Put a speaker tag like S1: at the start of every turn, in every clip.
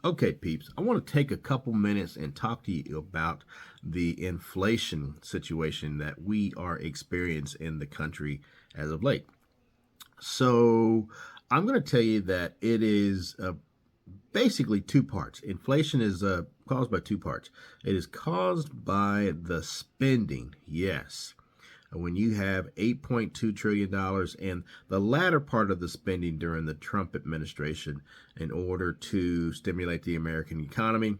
S1: Okay, peeps, I want to take a couple minutes and talk to you about the inflation situation that we are experiencing in the country as of late. So, I'm going to tell you that it is basically two parts. Inflation is caused by two parts. It is caused by the spending, yes. When you have $8.2 trillion and the latter part of the spending during the Trump administration in order to stimulate the American economy,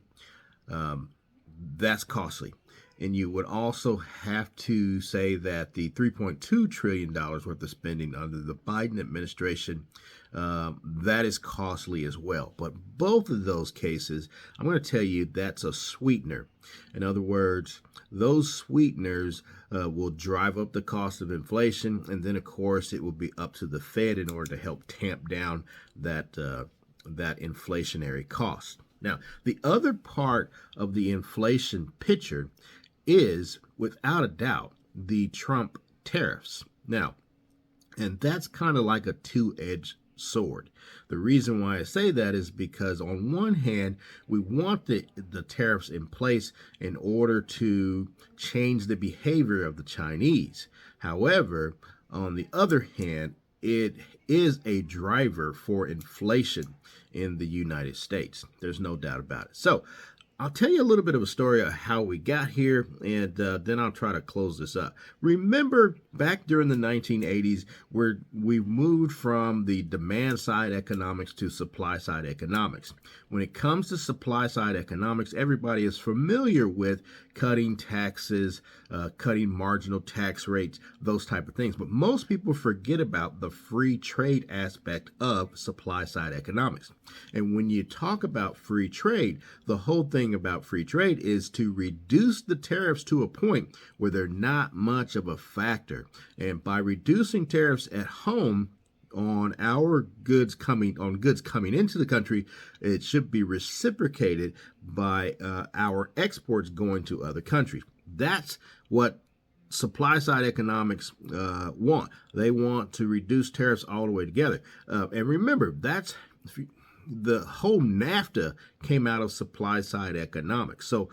S1: that's costly. And you would also have to say that the $3.2 trillion worth of spending under the Biden administration, that is costly as well. But both of those cases, I'm going to tell you that's a sweetener. In other words, those sweeteners will drive up the cost of inflation. And then, of course, it will be up to the Fed in order to help tamp down that inflationary cost. Now, the other part of the inflation picture is, without a doubt, the Trump tariffs. Now, and that's kind of like a two-edged sword. The reason why I say that is because on one hand, we want the tariffs in place in order to change the behavior of the Chinese. However, on the other hand, it is a driver for inflation in the United States. There's no doubt about it. So I'll tell you a little bit of a story of how we got here, and then I'll try to close this up. Remember back during the 1980s where we moved from the demand side economics to supply side economics. When it comes to supply side economics, everybody is familiar with cutting taxes, cutting marginal tax rates, those type of things. But most people forget about the free trade aspect of supply side economics. And when you talk about free trade, the whole thing about free trade is to reduce the tariffs to a point where they're not much of a factor. And by reducing tariffs at home on our goods coming into the country, it should be reciprocated by our exports going to other countries. That's what supply side economics want. They want to reduce tariffs all the way together. And remember, that's the whole NAFTA came out of supply side economics. So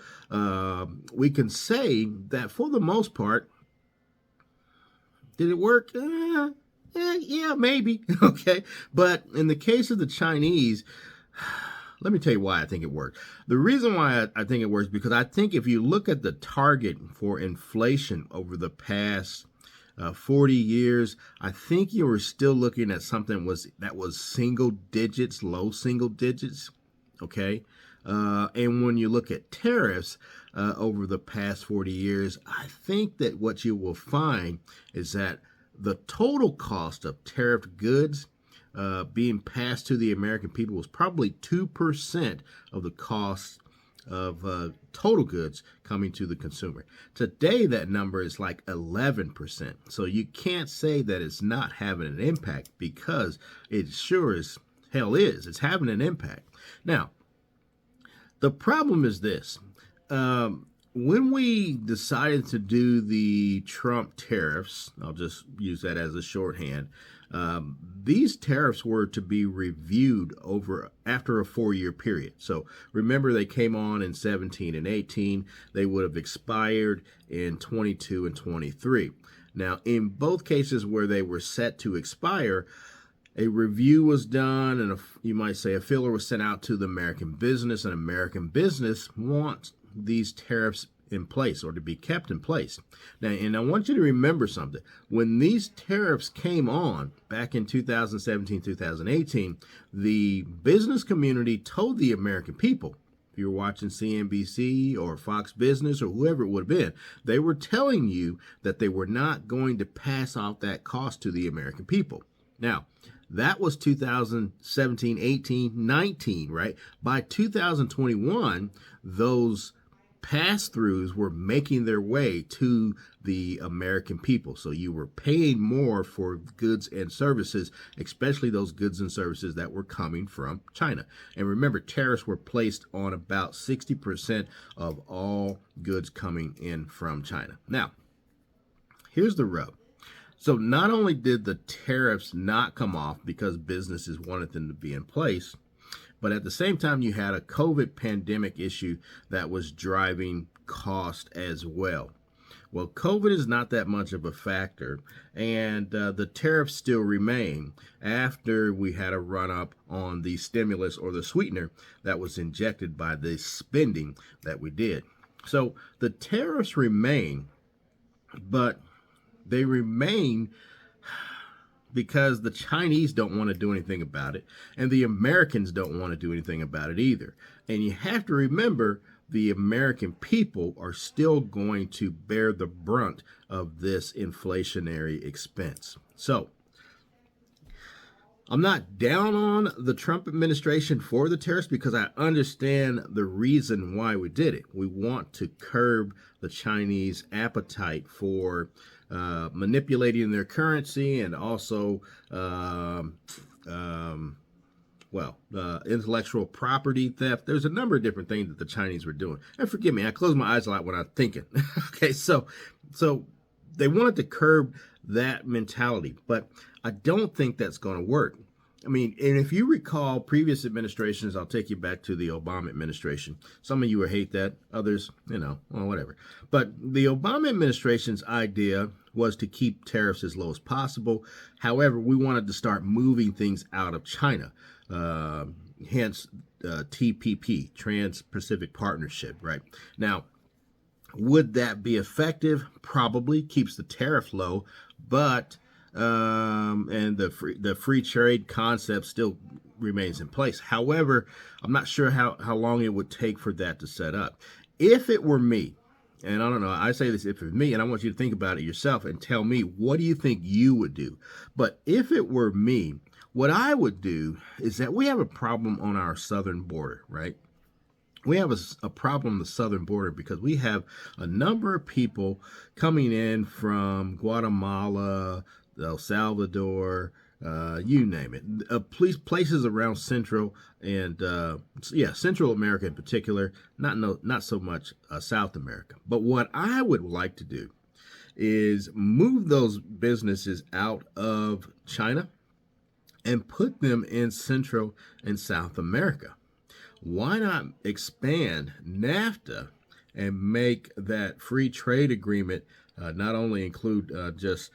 S1: we can say that for the most part, did it work? Yeah, maybe. Okay. But in the case of the Chinese, let me tell you why I think it worked. The reason why I think it works, because I think if you look at the target for inflation over the past 40 years, I think you were still looking at something that was single digits, low single digits. Okay. And when you look at tariffs over the past 40 years, I think that what you will find is that the total cost of tariffed goods being passed to the American people was probably 2% of the cost of total goods coming to the consumer. Today, that number is like 11%. So you can't say that it's not having an impact, because it sure as hell is. It's having an impact. Now, the problem is this. When we decided to do the Trump tariffs, I'll just use that as a shorthand, these tariffs were to be reviewed after a 4-year period. So remember, they came on in 17 and 18. They would have expired in 22 and 23. Now, in both cases where they were set to expire, a review was done, and you might say a filler was sent out to the American business, and American business wants these tariffs in place, or to be kept in place. Now, and I want you to remember something. When these tariffs came on back in 2017, 2018, the business community told the American people, if you were watching CNBC or Fox Business or whoever it would have been, they were telling you that they were not going to pass off that cost to the American people. Now, that was 2017, 18, 19, right? By 2021, those pass-throughs were making their way to the American people. So you were paying more for goods and services, especially those goods and services that were coming from China. And remember, tariffs were placed on about 60% of all goods coming in from China. Now, here's the rub. So not only did the tariffs not come off because businesses wanted them to be in place, But at the same time, you had a COVID pandemic issue that was driving cost as well. Well, COVID is not that much of a factor, and the tariffs still remain after we had a run up on the stimulus or the sweetener that was injected by the spending that we did. So the tariffs remain, but they remain because the Chinese don't want to do anything about it, and the Americans don't want to do anything about it either. And you have to remember, the American people are still going to bear the brunt of this inflationary expense. So, I'm not down on the Trump administration for the tariffs because I understand the reason why we did it. We want to curb the Chinese appetite for manipulating their currency and also intellectual property theft. There's a number of different things that the Chinese were doing. And forgive me, I close my eyes a lot when I'm thinking. Okay, so they wanted to curb that mentality, but I don't think that's going to work. I mean, and if you recall previous administrations, I'll take you back to the Obama administration. Some of you will hate that, others, well, whatever. But the Obama administration's idea was to keep tariffs as low as possible. However, we wanted to start moving things out of China. Hence TPP, Trans-Pacific Partnership, right? Now, would that be effective? Probably. Keeps the tariff low, but and the free trade concept still remains in place. However, I'm not sure how long it would take for that to set up. If it were me, and I don't know, I say this if it's me, and I want you to think about it yourself and tell me, what do you think you would do? But if it were me, what I would do is that we have a problem on our southern border, right? We have a problem on the southern border because we have a number of people coming in from Guatemala, El Salvador, you name it. Places around Central and Central America in particular, not so much South America. But what I would like to do is move those businesses out of China and put them in Central and South America. Why not expand NAFTA and make that free trade agreement not only include just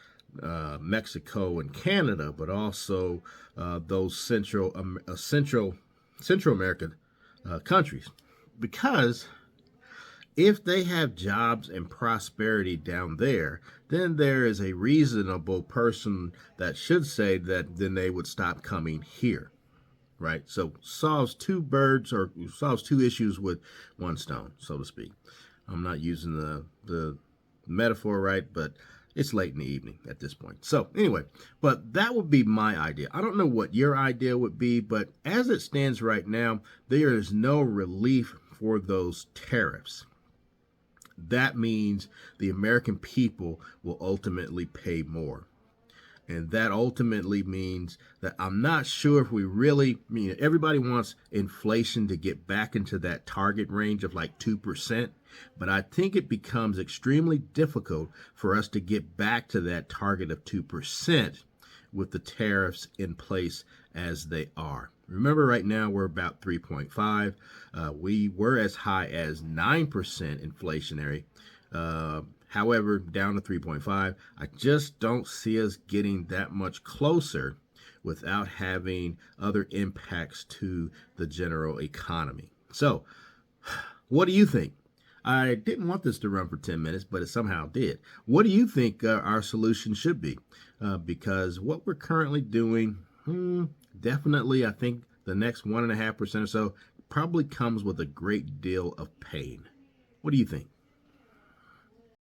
S1: Mexico and Canada, but also those Central American countries? Because if they have jobs and prosperity down there, then there is a reasonable person that should say that then they would stop coming here. Right? So solves two issues with one stone, so to speak. I'm not using the metaphor right, but it's late in the evening at this point. So anyway, but that would be my idea. I don't know what your idea would be, but as it stands right now, there is no relief for those tariffs. That means the American people will ultimately pay more. And that ultimately means that I'm not sure if we really, everybody wants inflation to get back into that target range of like 2%, but I think it becomes extremely difficult for us to get back to that target of 2% with the tariffs in place as they are. Remember, right now we're about 3.5. We were as high as 9% inflationary. However, down to 3.5, I just don't see us getting that much closer without having other impacts to the general economy. So, what do you think? I didn't want this to run for 10 minutes, but it somehow did. What do you think our solution should be? Because what we're currently doing, definitely, I think the next 1.5% or so probably comes with a great deal of pain. What do you think?